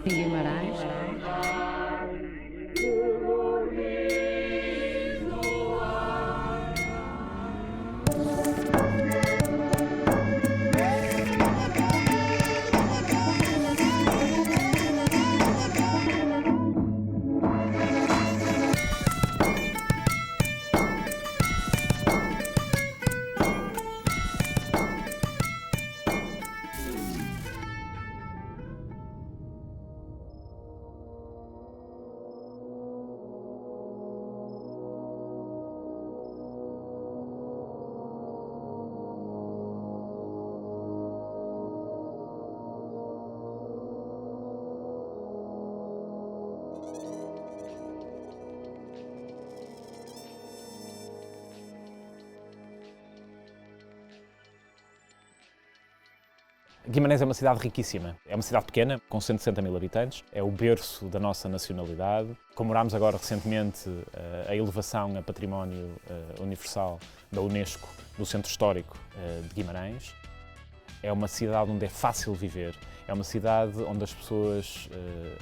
Guimarães. Guimarães é uma cidade riquíssima. É uma cidade pequena, com 160 mil habitantes. É o berço da nossa nacionalidade. Comemorámos agora recentemente a elevação a património universal da Unesco do Centro Histórico de Guimarães. É uma cidade onde é fácil viver. É uma cidade onde as pessoas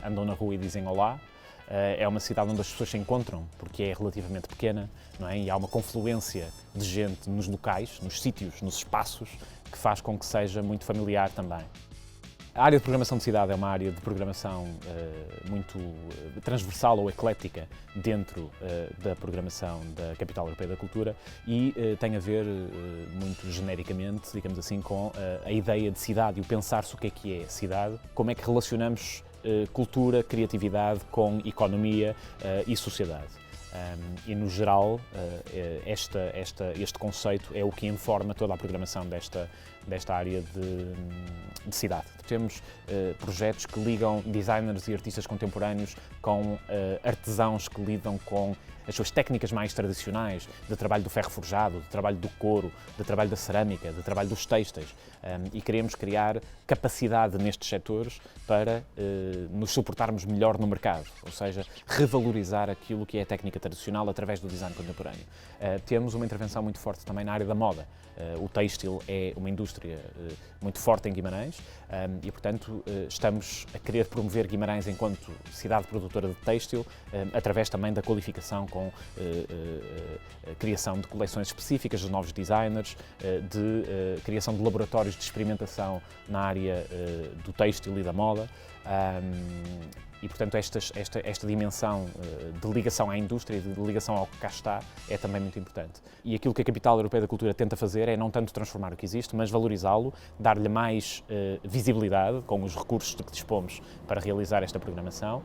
andam na rua e dizem olá. É uma cidade onde as pessoas se encontram, porque é relativamente pequena, não é? E há uma confluência de gente nos locais, nos sítios, nos espaços, que faz com que seja muito familiar também. A área de programação de cidade é uma área de programação muito transversal ou eclética dentro da programação da Capital Europeia da Cultura e tem a ver muito genericamente, digamos assim, com a ideia de cidade e o pensar-se o que é cidade, como é que relacionamos cultura, criatividade com economia e sociedade. E, no geral, este conceito é o que informa toda a programação desta área de cidade. Temos projetos que ligam designers e artistas contemporâneos com artesãos que lidam com as suas técnicas mais tradicionais, de trabalho do ferro forjado, de trabalho do couro, de trabalho da cerâmica, de trabalho dos têxteis. E queremos criar capacidade nestes setores para nos suportarmos melhor no mercado, ou seja, revalorizar aquilo que é a técnica tradicional através do design contemporâneo. Temos uma intervenção muito forte também na área da moda. O têxtil é uma indústria muito forte em Guimarães e, portanto, estamos a querer promover Guimarães enquanto cidade produtora de têxtil, através também da qualificação com a criação de coleções específicas de novos designers, de criação de laboratórios de experimentação na área do têxtil e da moda. E, portanto, esta dimensão de ligação à indústria e de ligação ao que cá está é também muito importante. E aquilo que a Capital Europeia da Cultura tenta fazer é não tanto transformar o que existe, mas valorizá-lo, dar-lhe mais visibilidade com os recursos de que dispomos para realizar esta programação,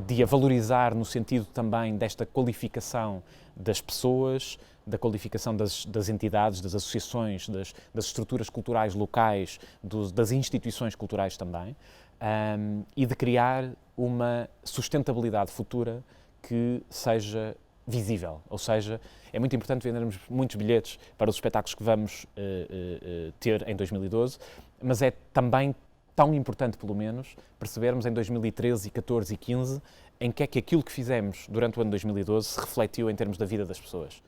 de a valorizar no sentido também desta qualificação das pessoas, da qualificação das entidades, das associações, das estruturas culturais locais, das instituições culturais também, e de criar uma sustentabilidade futura que seja visível. Ou seja, é muito importante vendermos muitos bilhetes para os espetáculos que vamos ter em 2012, mas é também tão importante, pelo menos, percebermos em 2013, 14 e 15 em que é que aquilo que fizemos durante o ano 2012 se refletiu em termos da vida das pessoas.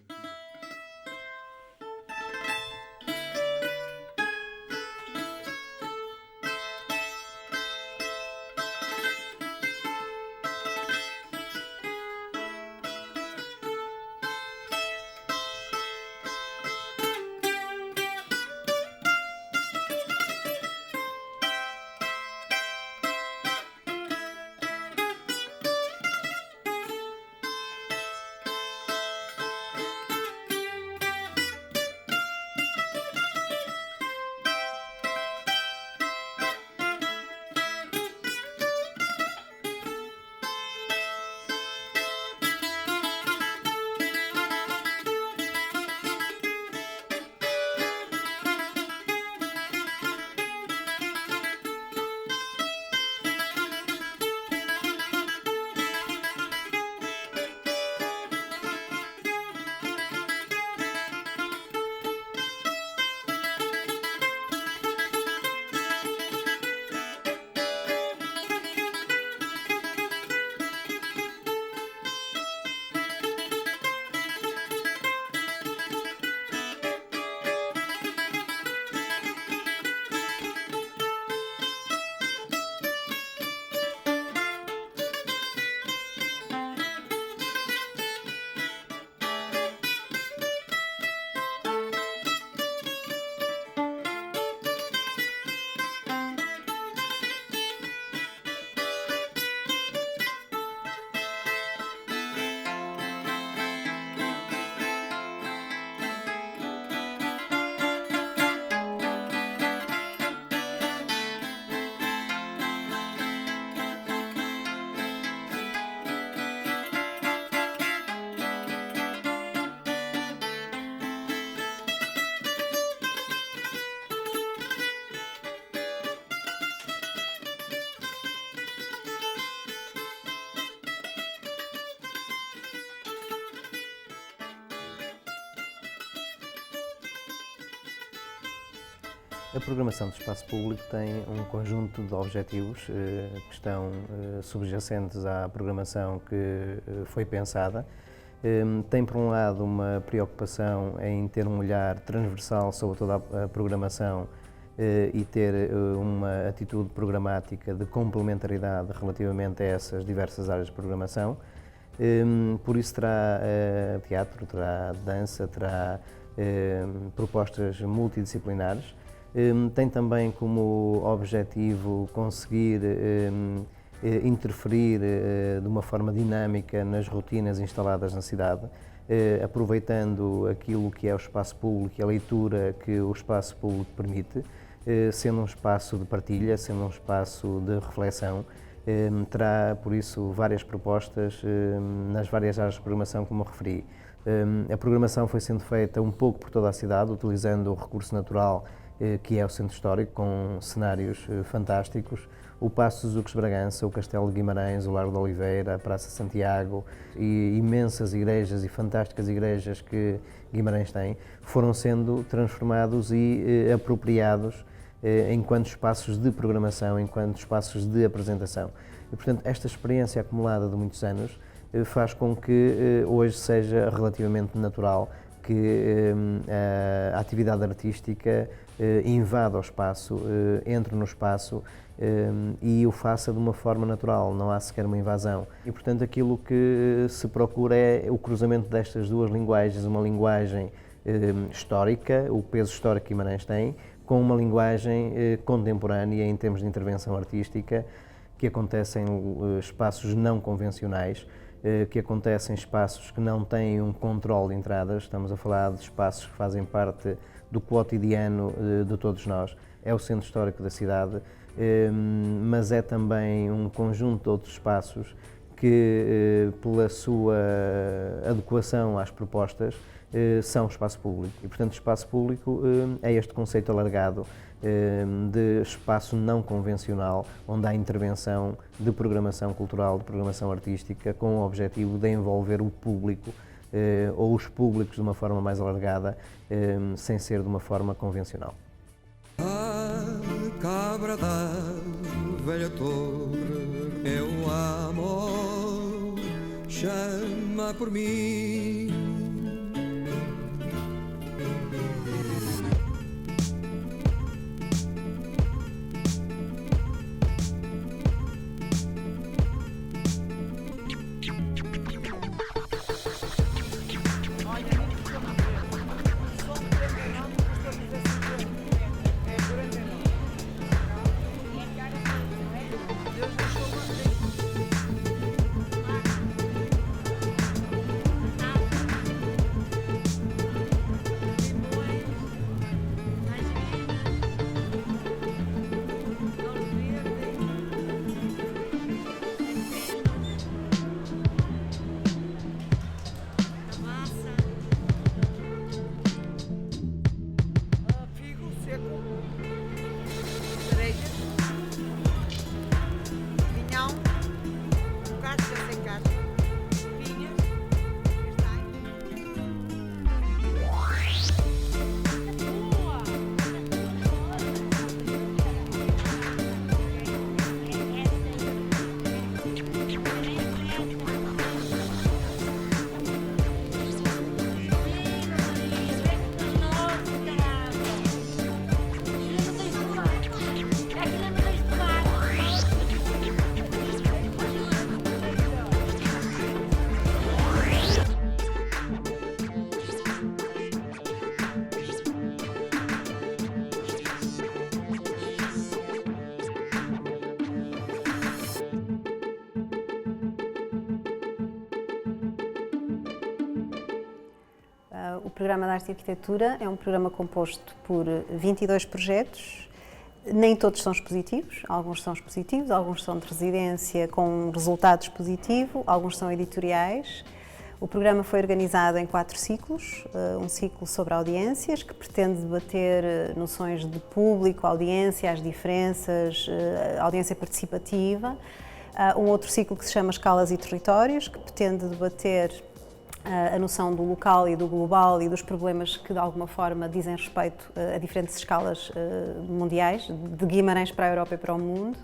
A programação do espaço público tem um conjunto de objetivos que estão subjacentes à programação que foi pensada. Tem, por um lado, uma preocupação em ter um olhar transversal sobre toda a programação e ter uma atitude programática de complementaridade relativamente a essas diversas áreas de programação. Por isso terá teatro, terá dança, terá propostas multidisciplinares. Tem também como objetivo conseguir interferir de uma forma dinâmica nas rotinas instaladas na cidade, aproveitando aquilo que é o espaço público e a leitura que o espaço público permite, sendo um espaço de partilha, sendo um espaço de reflexão. Terá, por isso, várias propostas nas várias áreas de programação, como eu referi. A programação foi sendo feita um pouco por toda a cidade, utilizando o recurso natural que é o Centro Histórico, com cenários fantásticos, o Paço dos Duques de Bragança, o Castelo de Guimarães, o Largo de Oliveira, a Praça Santiago e imensas igrejas e fantásticas igrejas que Guimarães tem, foram sendo transformados e apropriados enquanto espaços de programação, enquanto espaços de apresentação. E, portanto, esta experiência acumulada de muitos anos faz com que hoje seja relativamente natural que a atividade artística invada o espaço, entre no espaço e o faça de uma forma natural, não há sequer uma invasão. E, portanto, aquilo que se procura é o cruzamento destas duas linguagens, uma linguagem histórica, o peso histórico que Guimarães tem, com uma linguagem contemporânea em termos de intervenção artística, que acontece em espaços não convencionais, que acontece em espaços que não têm um controle de entradas. Estamos a falar de espaços que fazem parte do cotidiano de todos nós. É o centro histórico da cidade, mas é também um conjunto de outros espaços que, pela sua adequação às propostas, são espaço público. E, portanto, espaço público é este conceito alargado de espaço não convencional, onde há intervenção de programação cultural, de programação artística, com o objetivo de envolver o público ou os públicos de uma forma mais alargada, sem ser de uma forma convencional. A cabra da velha torre, eu amo, chama por mim. O Programa de Arte e Arquitetura é um programa composto por 22 projetos. Nem todos são expositivos, alguns são expositivos, alguns são de residência com resultado expositivo, alguns são editoriais. O programa foi organizado em 4 ciclos, um ciclo sobre audiências, que pretende debater noções de público, audiência, as diferenças, audiência participativa. Um outro ciclo que se chama Escalas e Territórios, que pretende debater a noção do local e do global e dos problemas que de alguma forma dizem respeito a diferentes escalas mundiais, de Guimarães para a Europa e para o mundo.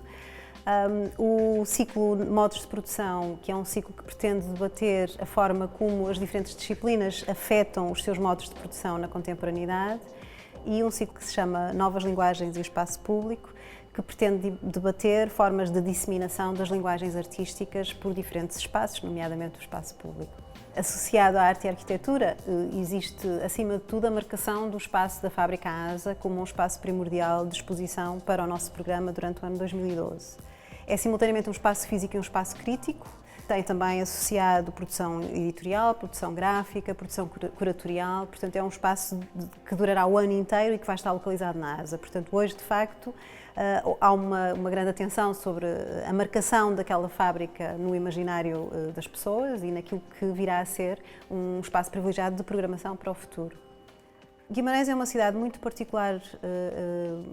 O ciclo Modos de Produção, que é um ciclo que pretende debater a forma como as diferentes disciplinas afetam os seus modos de produção na contemporaneidade, e um ciclo que se chama Novas Linguagens e o Espaço Público, que pretende debater formas de disseminação das linguagens artísticas por diferentes espaços, nomeadamente o espaço público. Associado à arte e arquitetura, existe, acima de tudo, a marcação do espaço da Fábrica ASA como um espaço primordial de exposição para o nosso programa durante o ano 2012. É simultaneamente um espaço físico e um espaço crítico. Tem também associado produção editorial, produção gráfica, produção curatorial. Portanto, é um espaço que durará o ano inteiro e que vai estar localizado na ASA. Portanto, hoje, de facto, há uma grande atenção sobre a marcação daquela fábrica no imaginário das pessoas e naquilo que virá a ser um espaço privilegiado de programação para o futuro. Guimarães é uma cidade muito particular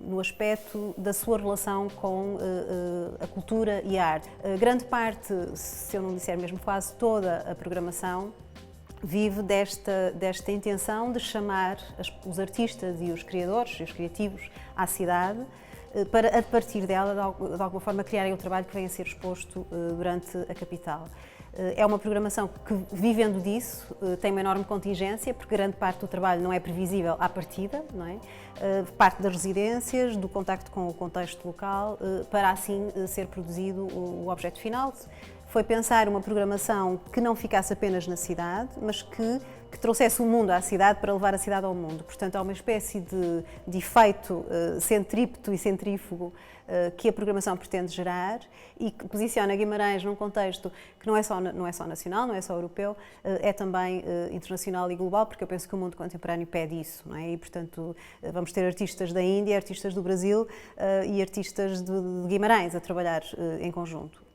no aspecto da sua relação com a cultura e a arte. Grande parte, se eu não disser mesmo quase toda a programação, vive desta intenção de chamar os artistas e os criadores e os criativos à cidade para, a partir dela, de alguma forma, criarem o trabalho que vem a ser exposto durante a capital. É uma programação que, vivendo disso, tem uma enorme contingência, porque grande parte do trabalho não é previsível à partida, não é? Parte das residências, do contacto com o contexto local, para assim ser produzido o objeto final. Foi pensar uma programação que não ficasse apenas na cidade, mas que trouxesse o mundo à cidade para levar a cidade ao mundo. Portanto, há uma espécie de efeito centrípeto e centrífugo que a programação pretende gerar e que posiciona Guimarães num contexto que não é só nacional, não é só europeu, é também internacional e global, porque eu penso que o mundo contemporâneo pede isso, não é? E, portanto, vamos ter artistas da Índia, artistas do Brasil e artistas de Guimarães a trabalhar em conjunto.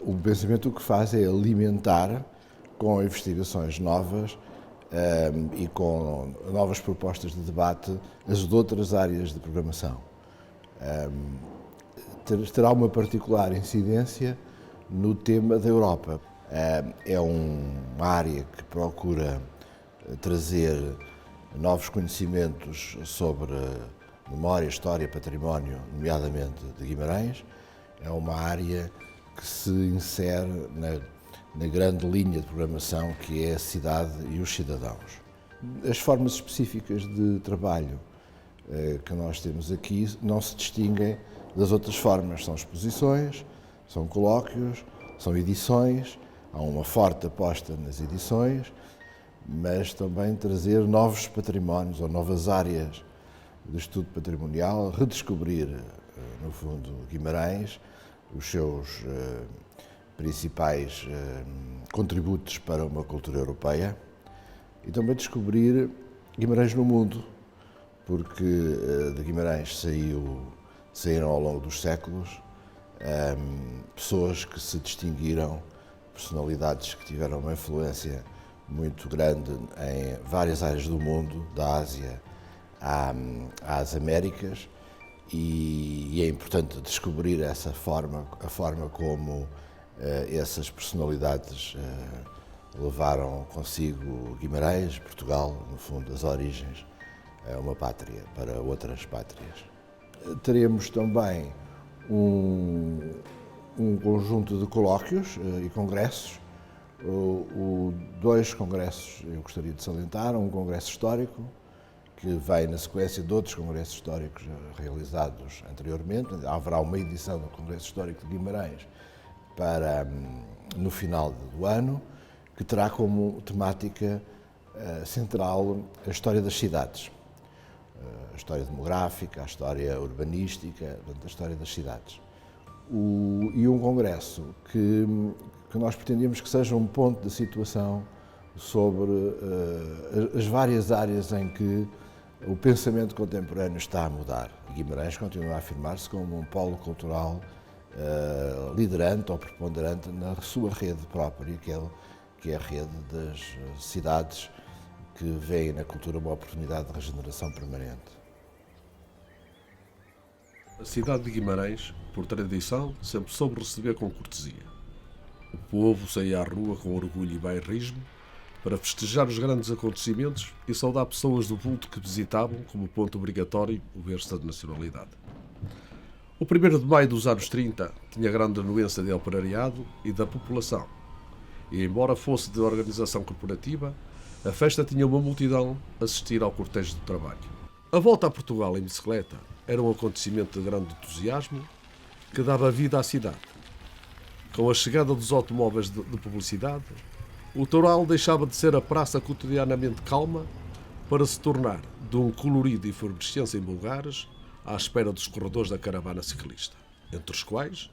O pensamento o que faz é alimentar com investigações novas e com novas propostas de debate as outras áreas de programação. Terá uma particular incidência no tema da Europa. É uma área que procura trazer novos conhecimentos sobre memória, história, património, nomeadamente de Guimarães. É uma área que se insere na grande linha de programação que é a cidade e os cidadãos. As formas específicas de trabalho que nós temos aqui não se distinguem das outras formas. São exposições, são colóquios, são edições, há uma forte aposta nas edições, mas também trazer novos patrimónios ou novas áreas de estudo patrimonial, redescobrir, no fundo, Guimarães, os seus principais contributos para uma cultura europeia e também descobrir Guimarães no mundo, porque de Guimarães saíram ao longo dos séculos pessoas que se distinguiram, personalidades que tiveram uma influência muito grande em várias áreas do mundo, da Ásia às Américas, e é importante descobrir a forma como essas personalidades levaram consigo Guimarães, Portugal, no fundo, as origens, uma pátria para outras pátrias. Teremos também um conjunto de colóquios e congressos. Dois congressos eu gostaria de salientar, um congresso histórico, que vai na sequência de outros congressos históricos realizados anteriormente. Haverá uma edição do Congresso Histórico de Guimarães no final do ano, que terá como temática central a história das cidades, a história demográfica, a história urbanística, a história das cidades. E um congresso que nós pretendíamos que seja um ponto de situação sobre as várias áreas em que o pensamento contemporâneo está a mudar. Guimarães continua a afirmar-se como um polo cultural liderante ou preponderante na sua rede própria, que é a rede das cidades que veem na cultura uma oportunidade de regeneração permanente. A cidade de Guimarães, por tradição, sempre soube receber com cortesia. O povo saía à rua com orgulho e bairrismo para festejar os grandes acontecimentos e saudar pessoas do vulto que visitavam como ponto obrigatório o berço da nacionalidade. O 1º de maio dos anos 30 tinha grande anuência de operariado e da população, e embora fosse de organização corporativa, a festa tinha uma multidão a assistir ao cortejo do trabalho. A volta a Portugal em bicicleta era um acontecimento de grande entusiasmo que dava vida à cidade. Com a chegada dos automóveis de publicidade, o Toural deixava de ser a praça cotidianamente calma para se tornar de um colorido e efervescência em vulgares à espera dos corredores da caravana ciclista, entre os quais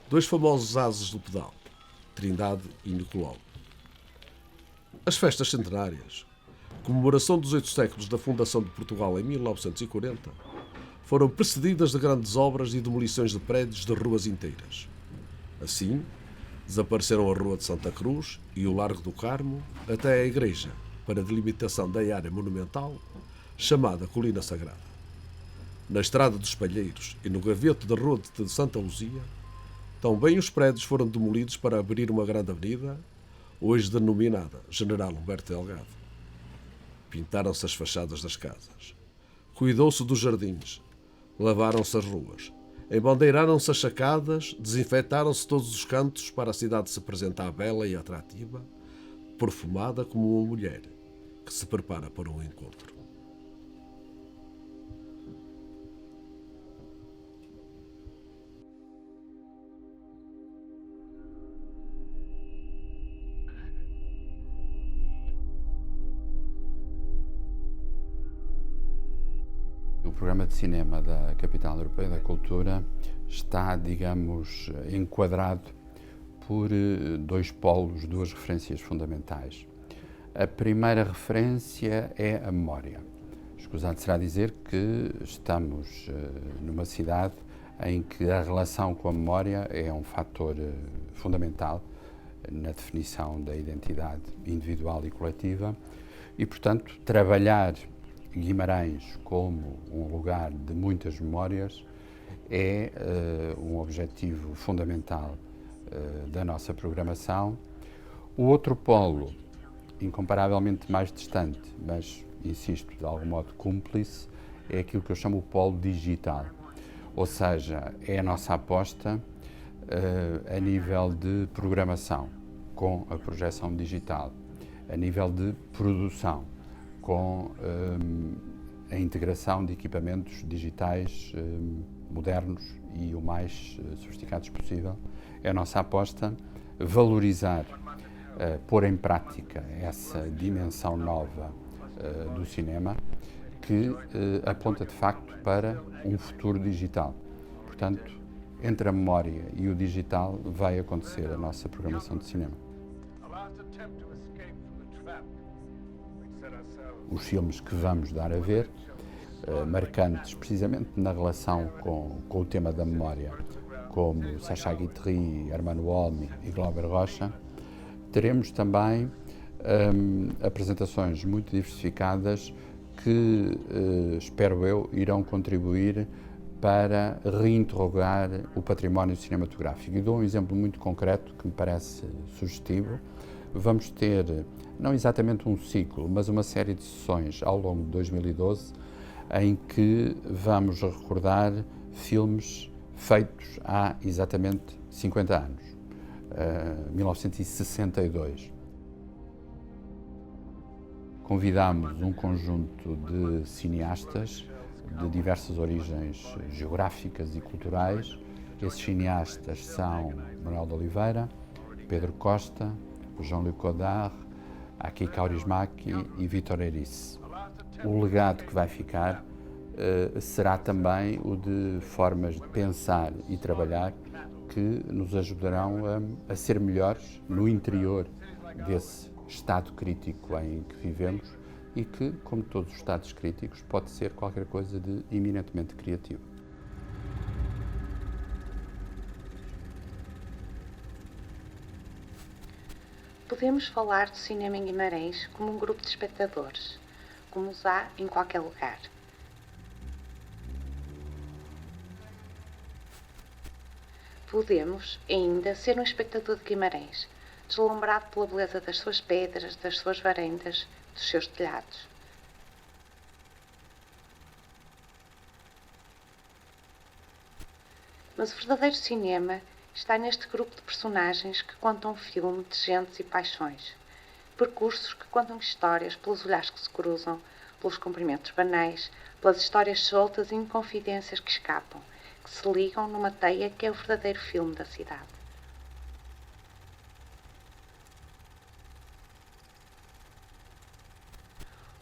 2 famosos ases do pedal, Trindade e Nicolau. As festas centenárias, comemoração dos 8 séculos da fundação de Portugal em 1940, foram precedidas de grandes obras e demolições de prédios de ruas inteiras. Assim, desapareceram a Rua de Santa Cruz e o Largo do Carmo até a igreja, para a delimitação da área monumental chamada Colina Sagrada. Na Estrada dos Palheiros e no Gaveto da Rua de Santa Luzia, também os prédios foram demolidos para abrir uma grande avenida, hoje denominada General Humberto Delgado. Pintaram-se as fachadas das casas, cuidou-se dos jardins, lavaram-se as ruas, embandeiraram-se as sacadas, desinfetaram-se todos os cantos para a cidade se apresentar bela e atrativa, perfumada como uma mulher que se prepara para um encontro. O programa de cinema da Capital Europeia da Cultura está, digamos, enquadrado por 2 polos, 2 referências fundamentais. A primeira referência é a memória. Escusado será dizer que estamos numa cidade em que a relação com a memória é um fator fundamental na definição da identidade individual e coletiva e, portanto, trabalhar Guimarães como um lugar de muitas memórias é um objetivo fundamental da nossa programação. O outro polo, incomparavelmente mais distante, mas, insisto, de algum modo cúmplice, é aquilo que eu chamo o polo digital. Ou seja, é a nossa aposta a nível de programação, com a projeção digital, a nível de produção, com a integração de equipamentos digitais modernos e o mais sofisticados possível. É a nossa aposta valorizar, pôr em prática essa dimensão nova do cinema que aponta de facto para um futuro digital. Portanto, entre a memória e o digital vai acontecer a nossa programação de cinema. Os filmes que vamos dar a ver, marcantes precisamente na relação com o tema da memória, como Sacha Guitry, Armando Olmi e Glauber Rocha, teremos também apresentações muito diversificadas que, espero eu, irão contribuir para reinterrogar o património cinematográfico. E dou um exemplo muito concreto que me parece sugestivo. Vamos ter, não exatamente um ciclo, mas uma série de sessões ao longo de 2012 em que vamos recordar filmes feitos há exatamente 50 anos, 1962. Convidamos um conjunto de cineastas de diversas origens geográficas e culturais. Esses cineastas são Manuel de Oliveira, Pedro Costa, Jean-Luc Godard, Aki Kaurismäki e Vítor Erice. O legado que vai ficar será também o de formas de pensar e trabalhar que nos ajudarão a ser melhores no interior desse estado crítico em que vivemos e que, como todos os estados críticos, pode ser qualquer coisa de eminentemente criativo. Podemos falar do cinema em Guimarães como um grupo de espectadores, como os há em qualquer lugar. Podemos, ainda, ser um espectador de Guimarães, deslumbrado pela beleza das suas pedras, das suas varandas, dos seus telhados. Mas o verdadeiro cinema está neste grupo de personagens que contam um filme de gentes e paixões, percursos que contam histórias pelos olhares que se cruzam, pelos cumprimentos banais, pelas histórias soltas e inconfidências que escapam, que se ligam numa teia que é o verdadeiro filme da cidade.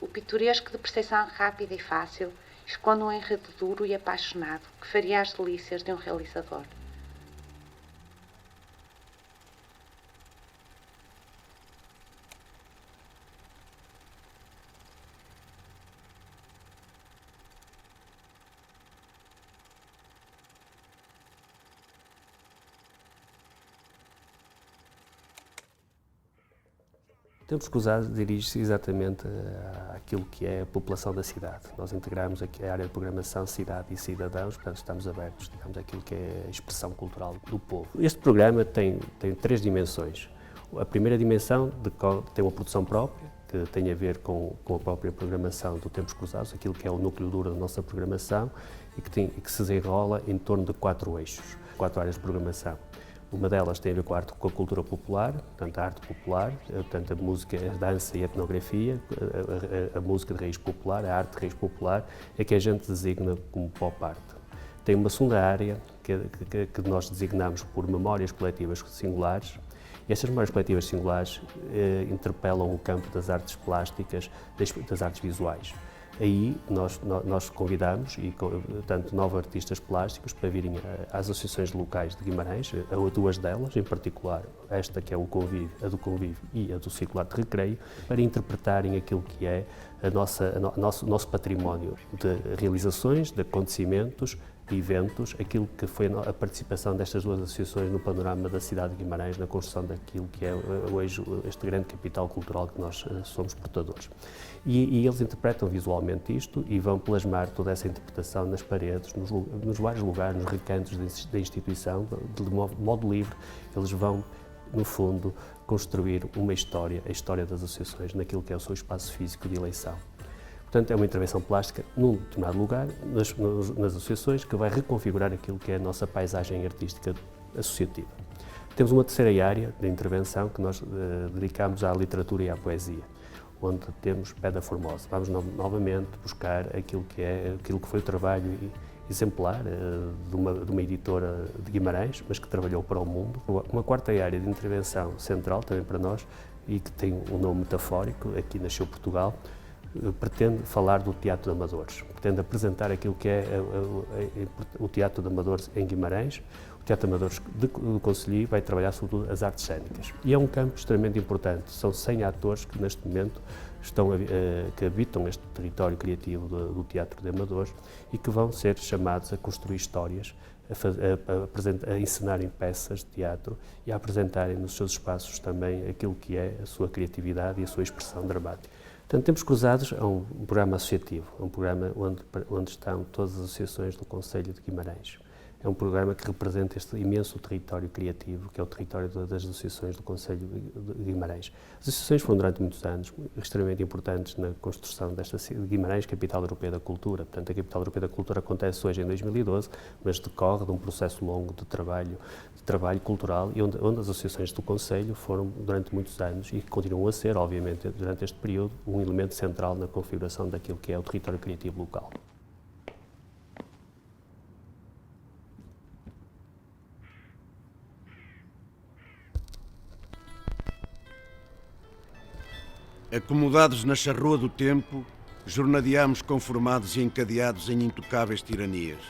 O pitoresco de percepção rápida e fácil esconde um enredo duro e apaixonado que faria as delícias de um realizador. Tempos Cruzados dirige-se exatamente àquilo que é a população da cidade. Nós integramos aqui a área de programação Cidade e Cidadãos, portanto estamos abertos, digamos, àquilo que é a expressão cultural do povo. Este programa tem três dimensões. A primeira dimensão tem uma produção própria, que tem a ver com a própria programação do Tempos Cruzados, aquilo que é o núcleo duro da nossa programação e que se desenrola em torno de 4 eixos, 4 áreas de programação. Uma delas tem a ver com a cultura popular, portanto a arte popular, portanto a música, a dança e a etnografia, a música de raiz popular, a arte de raiz popular, é que a gente designa como pop art. Tem uma segunda área que nós designamos por memórias coletivas singulares, e estas memórias coletivas singulares interpelam o campo das artes plásticas, das artes visuais. Aí nós convidamos, tanto 9 artistas plásticos para virem às associações locais de Guimarães, a 2 delas, em particular esta que é a do Convívio e a do Círculo Arte Recreio, para interpretarem aquilo que é o nosso património de realizações, de acontecimentos de eventos, aquilo que foi a participação destas duas associações no panorama da cidade de Guimarães, na construção daquilo que é hoje este grande capital cultural que nós somos portadores. E eles interpretam visualmente isto e vão plasmar toda essa interpretação nas paredes, nos vários lugares, nos recantos da instituição, de modo livre. Eles vão, no fundo, construir uma história, a história das associações, naquilo que é o seu espaço físico de eleição. Portanto, é uma intervenção plástica num determinado lugar, nas associações, que vai reconfigurar aquilo que é a nossa paisagem artística associativa. Temos uma terceira área de intervenção que nós dedicamos à literatura e à poesia, onde temos Pedra Formosa. Vamos novamente buscar aquilo que foi o trabalho exemplar de uma editora de Guimarães, mas que trabalhou para o mundo. Uma quarta área de intervenção central também para nós e que tem um nome metafórico, aqui nasceu Portugal, pretende falar do teatro de amadores, pretende apresentar aquilo que é o teatro de amadores em Guimarães. O teatro de amadores do Conselho vai trabalhar sobretudo as artes cênicas. E é um campo extremamente importante, são 100 atores que neste momento que habitam este território criativo do teatro de amadores e que vão ser chamados a construir histórias, a encenarem peças de teatro e a apresentarem nos seus espaços também aquilo que é a sua criatividade e a sua expressão dramática. Portanto, Tempos Cruzados é um programa associativo, é um programa onde estão todas as associações do Conselho de Guimarães. É um programa que representa este imenso território criativo, que é o território das associações do Conselho de Guimarães. As associações foram, durante muitos anos, extremamente importantes na construção desta Guimarães, capital europeia da cultura. Portanto, a capital europeia da cultura acontece hoje em 2012, mas decorre de um processo longo de trabalho cultural e onde as associações do Conselho foram, durante muitos anos, e continuam a ser, obviamente, durante este período, um elemento central na configuração daquilo que é o território criativo local. Acomodados na charrua do tempo, jornadeamos conformados e encadeados em intocáveis tiranias.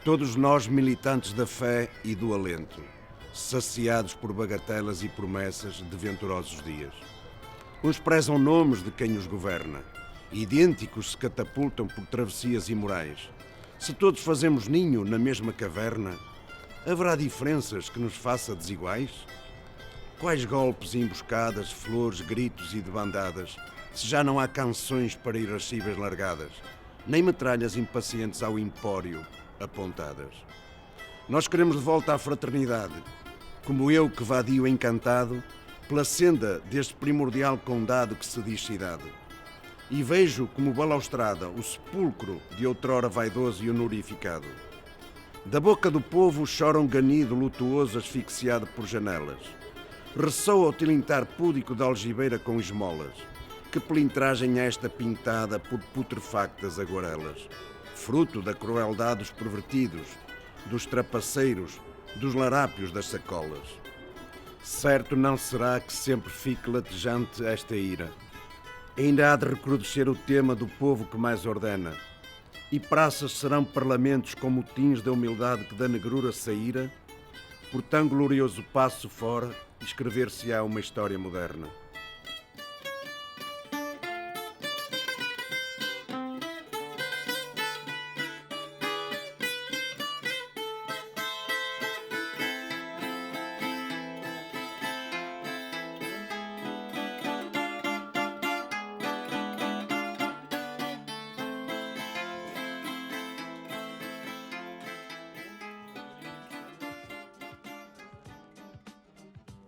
Todos nós militantes da fé e do alento, saciados por bagatelas e promessas de venturosos dias. Uns prezam nomes de quem os governa, idênticos se catapultam por travessias imorais. Se todos fazemos ninho na mesma caverna, haverá diferenças que nos faça desiguais? Quais golpes e emboscadas, flores, gritos e debandadas, se já não há canções para irascíveis largadas, nem metralhas impacientes ao empório apontadas. Nós queremos de volta à fraternidade, como eu que vadio encantado pela senda deste primordial condado que se diz cidade. E vejo como balaustrada o sepulcro de outrora vaidoso e honorificado. Da boca do povo chora um ganido lutuoso asfixiado por janelas. Ressoa o tilintar púdico da algibeira com esmolas. Que pelintragem é esta pintada por putrefactas aguarelas? Fruto da crueldade dos pervertidos, dos trapaceiros, dos larápios das sacolas. Certo não será que sempre fique latejante esta ira. Ainda há de recrudescer o tema do povo que mais ordena. E praças serão parlamentos com motins da humildade que da negrura saíra. Por tão glorioso passo fora, escrever-se-á uma história moderna.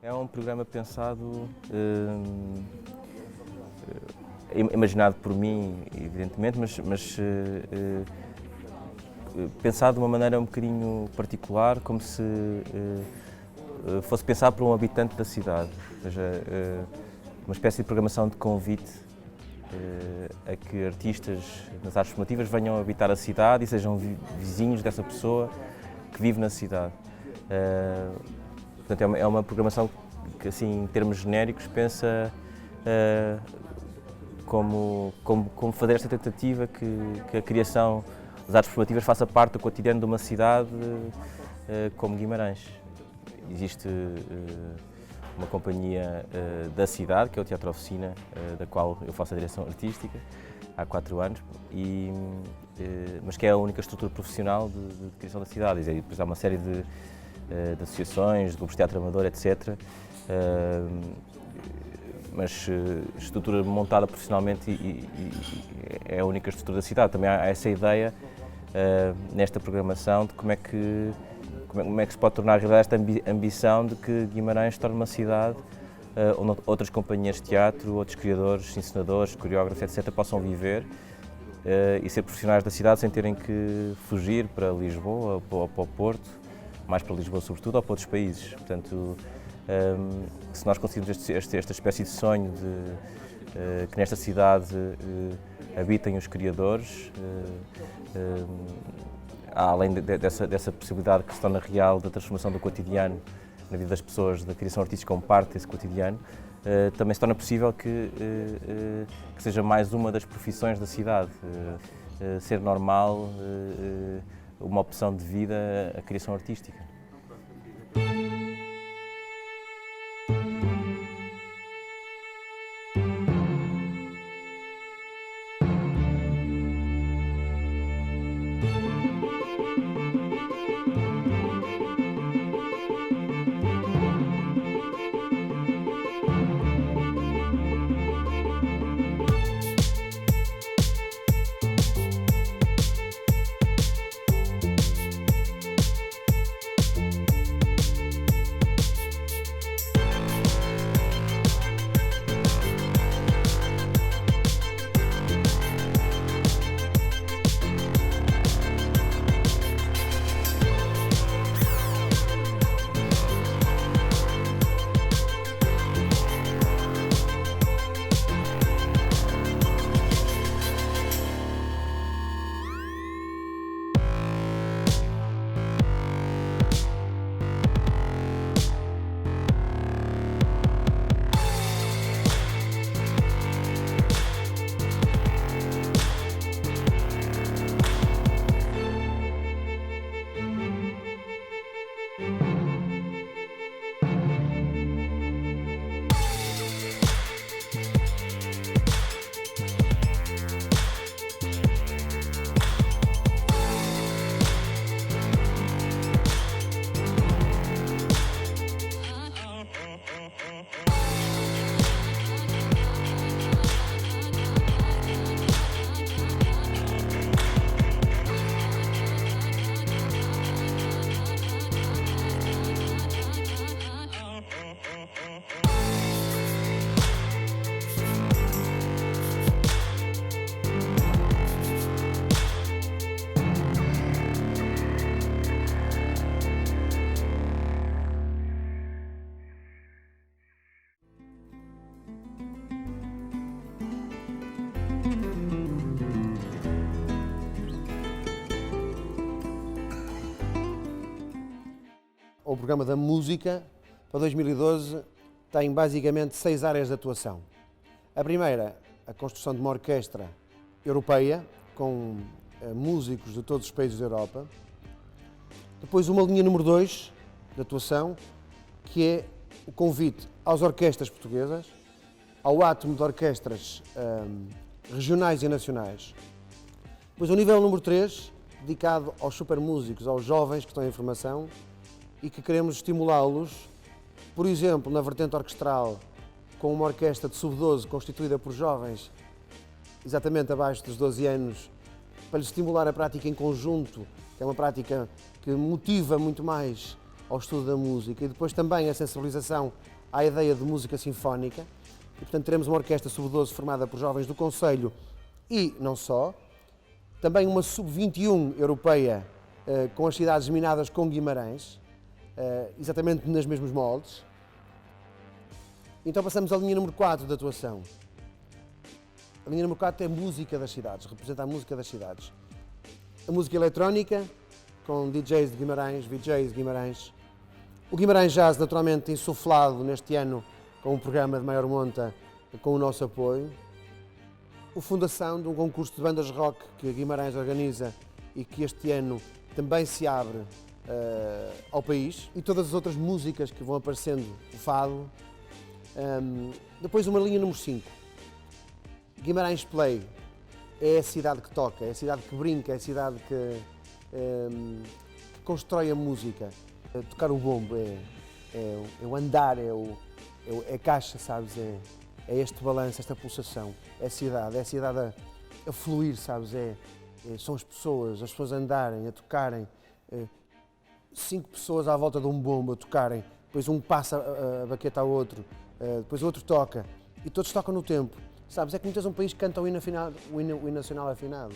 É um programa pensado, imaginado por mim, evidentemente, mas pensado de uma maneira um bocadinho particular, como se fosse pensado por um habitante da cidade. Ou seja, uma espécie de programação de convite a que artistas nas artes formativas venham habitar a cidade e sejam vizinhos dessa pessoa que vive na cidade. Portanto, é uma programação que, assim, em termos genéricos, pensa como fazer esta tentativa que a criação das artes formativas faça parte do cotidiano de uma cidade como Guimarães. Existe uma companhia da cidade, que é o Teatro Oficina, da qual eu faço a direção artística há 4 anos, e mas que é a única estrutura profissional de criação da cidade. E depois há uma série de associações, de grupos de teatro amador, etc. Mas estrutura montada profissionalmente e é a única estrutura da cidade. Também há essa ideia nesta programação de como é que se pode tornar realidade esta ambição de que Guimarães se torne uma cidade onde outras companhias de teatro, outros criadores, encenadores, coreógrafos, etc. possam viver e ser profissionais da cidade sem terem que fugir para Lisboa ou para o Porto, mais para Lisboa sobretudo, ou para outros países. Portanto, se nós conseguirmos esta espécie de sonho de que nesta cidade habitem os criadores, além dessa possibilidade que se torna real da transformação do cotidiano na vida das pessoas, da criação artística como parte desse cotidiano, também se torna possível que seja mais uma das profissões da cidade, ser normal, uma opção de vida a criação artística. O programa da música para 2012 tem basicamente 6 áreas de atuação. A primeira, a construção de uma orquestra europeia com músicos de todos os países da Europa. Depois uma linha número 2 de atuação, que é o convite às orquestras portuguesas, ao átomo de orquestras regionais e nacionais. Depois o nível número 3, dedicado aos supermúsicos, aos jovens que estão em formação e que queremos estimulá-los, por exemplo, na vertente orquestral, com uma orquestra de sub-12 constituída por jovens exatamente abaixo dos 12 anos, para lhes estimular a prática em conjunto, que é uma prática que motiva muito mais ao estudo da música, e depois também a sensibilização à ideia de música sinfónica. E, portanto, teremos uma orquestra sub-12 formada por jovens do Conselho e não só. Também uma sub-21 europeia com as cidades minadas com Guimarães, exatamente nos mesmos moldes. Então passamos à linha número 4 de atuação. A linha número 4 é música das cidades, representa a música das cidades. A música eletrónica, com DJs de Guimarães, VJs de Guimarães. O Guimarães Jazz, naturalmente, insuflado neste ano com um programa de maior monta, com o nosso apoio. A fundação de um concurso de bandas rock que a Guimarães organiza e que este ano também se abre ao país. E todas as outras músicas que vão aparecendo, o fado. Depois uma linha número 5, Guimarães Play, é a cidade que toca, é a cidade que brinca, é a cidade que constrói a música. Tocar o bombo é o andar, é a caixa, sabes? É este balanço, esta pulsação. É a cidade a fluir, sabes? São as pessoas a andarem, a tocarem. 5 pessoas à volta de um bombo a tocarem, depois um passa a baqueta ao outro, depois o outro toca, e todos tocam no tempo. Sabes, é como tens um país que canta o hino nacional afinado.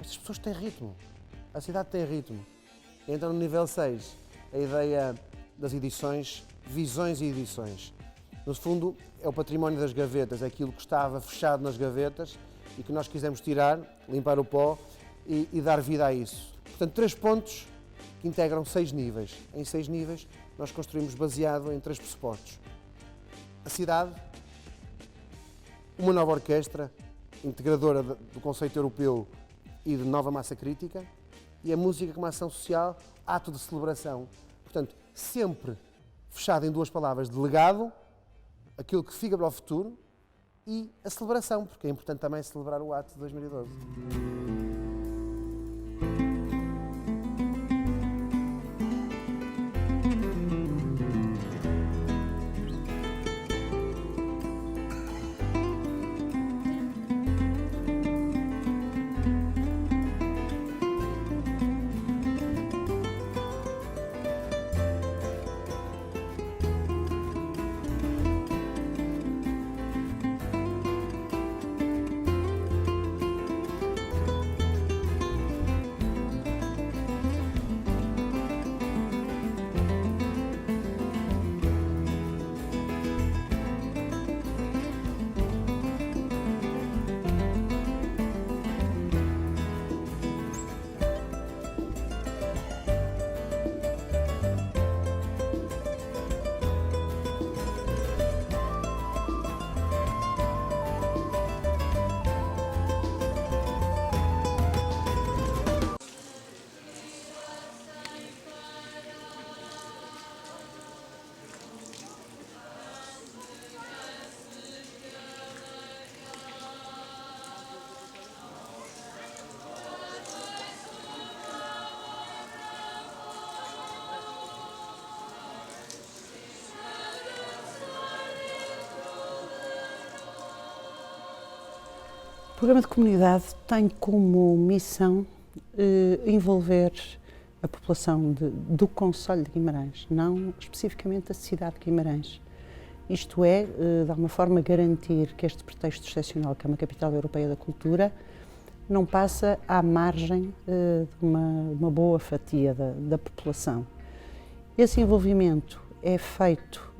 Estas pessoas têm ritmo, a cidade tem ritmo. Então no nível 6, a ideia das edições, visões e edições. No fundo, é o património das gavetas, é aquilo que estava fechado nas gavetas e que nós quisemos tirar, limpar o pó e dar vida a isso. Portanto, 3 pontos que integram 6 níveis. Em 6 níveis, nós construímos baseado em 3 pressupostos. A cidade, uma nova orquestra, integradora do conceito europeu e de nova massa crítica, e a música como ação social, ato de celebração. Portanto, sempre fechado em 2 palavras, de legado, aquilo que fica para o futuro, e a celebração, porque é importante também celebrar o ato de 2012. O programa de comunidade tem como missão envolver a população do concelho de Guimarães, não especificamente a cidade de Guimarães. Isto é, de alguma forma, garantir que este pretexto excepcional, que é uma capital europeia da cultura, não passa à margem de uma boa fatia da população. Esse envolvimento é feito,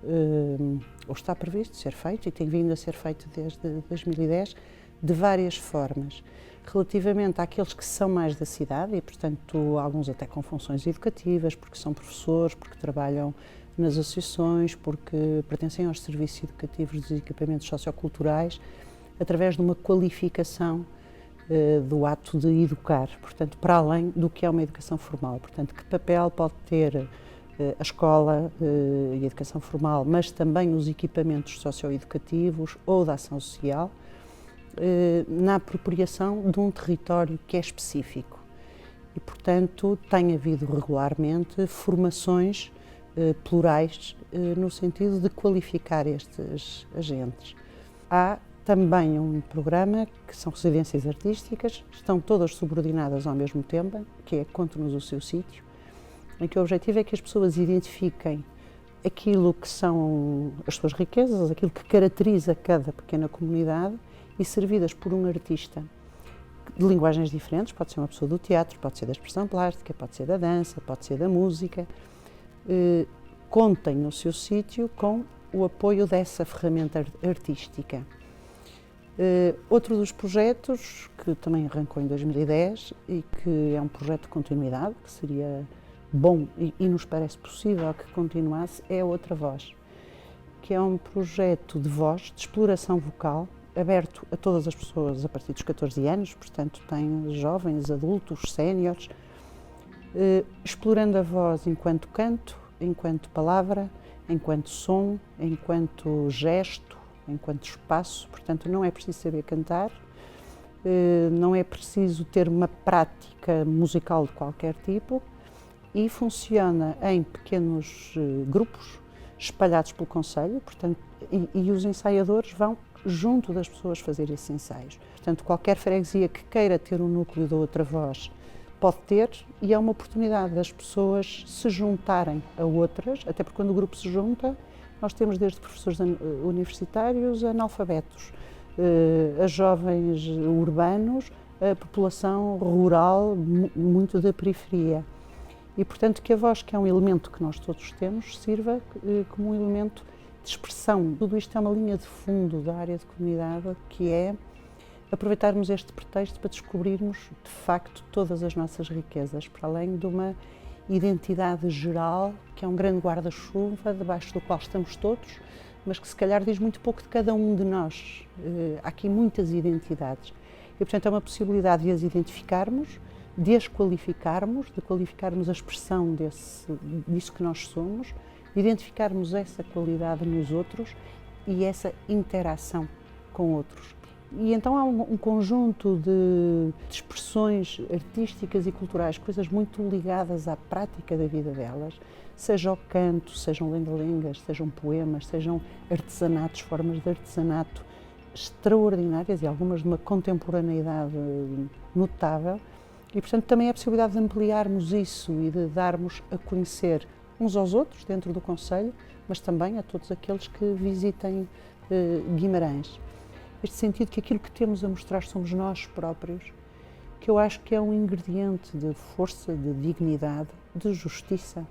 ou está previsto ser feito, e tem vindo a ser feito desde 2010, de várias formas, relativamente àqueles que são mais da cidade e, portanto, alguns até com funções educativas, porque são professores, porque trabalham nas associações, porque pertencem aos serviços educativos dos equipamentos socioculturais, através de uma qualificação do ato de educar, portanto, para além do que é uma educação formal. Portanto, que papel pode ter a escola e a educação formal, mas também os equipamentos socioeducativos ou da ação social, na apropriação de um território que é específico. E, portanto, tem havido regularmente formações plurais no sentido de qualificar estes agentes. Há também um programa que são residências artísticas, estão todas subordinadas ao mesmo tempo, que é Conte-nos o seu sítio, em que o objetivo é que as pessoas identifiquem aquilo que são as suas riquezas, aquilo que caracteriza cada pequena comunidade, e servidas por um artista de linguagens diferentes, pode ser uma pessoa do teatro, pode ser da expressão plástica, pode ser da dança, pode ser da música. Contem no seu sítio com o apoio dessa ferramenta artística. Outro dos projetos, que também arrancou em 2010 e que é um projeto de continuidade, que seria bom e nos parece possível que continuasse, é a Outra Voz, que é um projeto de voz, de exploração vocal, aberto a todas as pessoas a partir dos 14 anos, portanto tem jovens, adultos, séniores, explorando a voz enquanto canto, enquanto palavra, enquanto som, enquanto gesto, enquanto espaço, portanto não é preciso saber cantar, não é preciso ter uma prática musical de qualquer tipo e funciona em pequenos grupos espalhados pelo concelho, portanto, e os ensaiadores vão junto das pessoas fazer esses ensaios. Portanto, qualquer freguesia que queira ter um núcleo da outra voz pode ter, e é uma oportunidade das pessoas se juntarem a outras, até porque quando o grupo se junta, nós temos desde professores universitários a analfabetos, a jovens urbanos, a população rural, muito da periferia. E, portanto, que a voz, que é um elemento que nós todos temos, sirva como um elemento de expressão. Tudo isto é uma linha de fundo da área de comunidade, que é aproveitarmos este pretexto para descobrirmos, de facto, todas as nossas riquezas, para além de uma identidade geral, que é um grande guarda-chuva, debaixo do qual estamos todos, mas que se calhar diz muito pouco de cada um de nós. Há aqui muitas identidades. E, portanto, é uma possibilidade de as identificarmos, de as qualificarmos, de qualificarmos a expressão disso que nós somos, de identificarmos essa qualidade nos outros e essa interação com outros. E então há um conjunto de expressões artísticas e culturais, coisas muito ligadas à prática da vida delas, seja o canto, sejam lenga-lengas, sejam poemas, sejam artesanatos, formas de artesanato extraordinárias e algumas de uma contemporaneidade notável. E, portanto, também é a possibilidade de ampliarmos isso e de darmos a conhecer uns aos outros dentro do concelho, mas também a todos aqueles que visitem Guimarães. Este sentido que aquilo que temos a mostrar somos nós próprios, que eu acho que é um ingrediente de força, de dignidade, de justiça,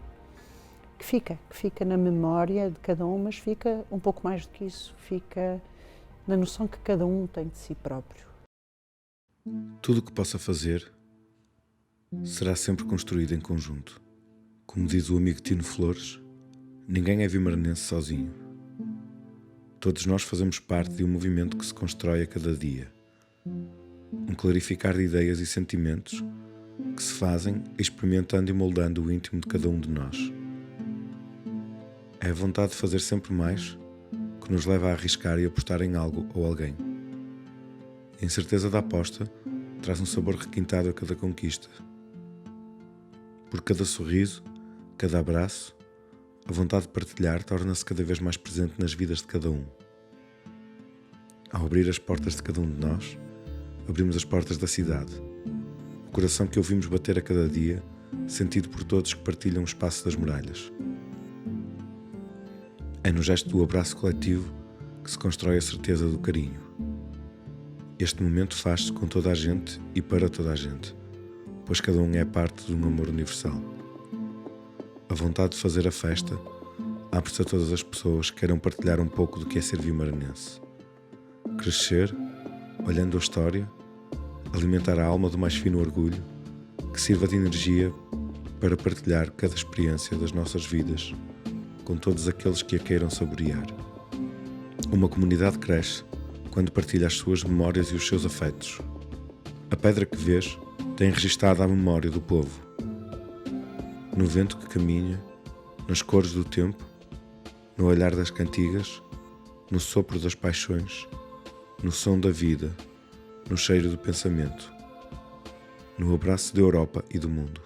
que fica na memória de cada um, mas fica um pouco mais do que isso, fica na noção que cada um tem de si próprio. Tudo o que possa fazer será sempre construído em conjunto. Como diz o amigo Tino Flores, ninguém é vimaranense sozinho. Todos nós fazemos parte de um movimento que se constrói a cada dia. Um clarificar de ideias e sentimentos que se fazem experimentando e moldando o íntimo de cada um de nós. É a vontade de fazer sempre mais que nos leva a arriscar e apostar em algo ou alguém. A incerteza da aposta traz um sabor requintado a cada conquista. Por cada sorriso, cada abraço, a vontade de partilhar torna-se cada vez mais presente nas vidas de cada um. Ao abrir as portas de cada um de nós, abrimos as portas da cidade. O coração que ouvimos bater a cada dia, sentido por todos que partilham o espaço das muralhas. É no gesto do abraço coletivo que se constrói a certeza do carinho. Este momento faz-se com toda a gente e para toda a gente, pois cada um é parte de um amor universal. A vontade de fazer a festa abre-se a todas as pessoas que queiram partilhar um pouco do que é ser vimaranense. Crescer, olhando a história, alimentar a alma do mais fino orgulho, que sirva de energia para partilhar cada experiência das nossas vidas com todos aqueles que a queiram saborear. Uma comunidade cresce quando partilha as suas memórias e os seus afetos. A pedra que vês tem registada a memória do povo. No vento que caminha, nas cores do tempo, no olhar das cantigas, no sopro das paixões, no som da vida, no cheiro do pensamento, no abraço da Europa e do mundo.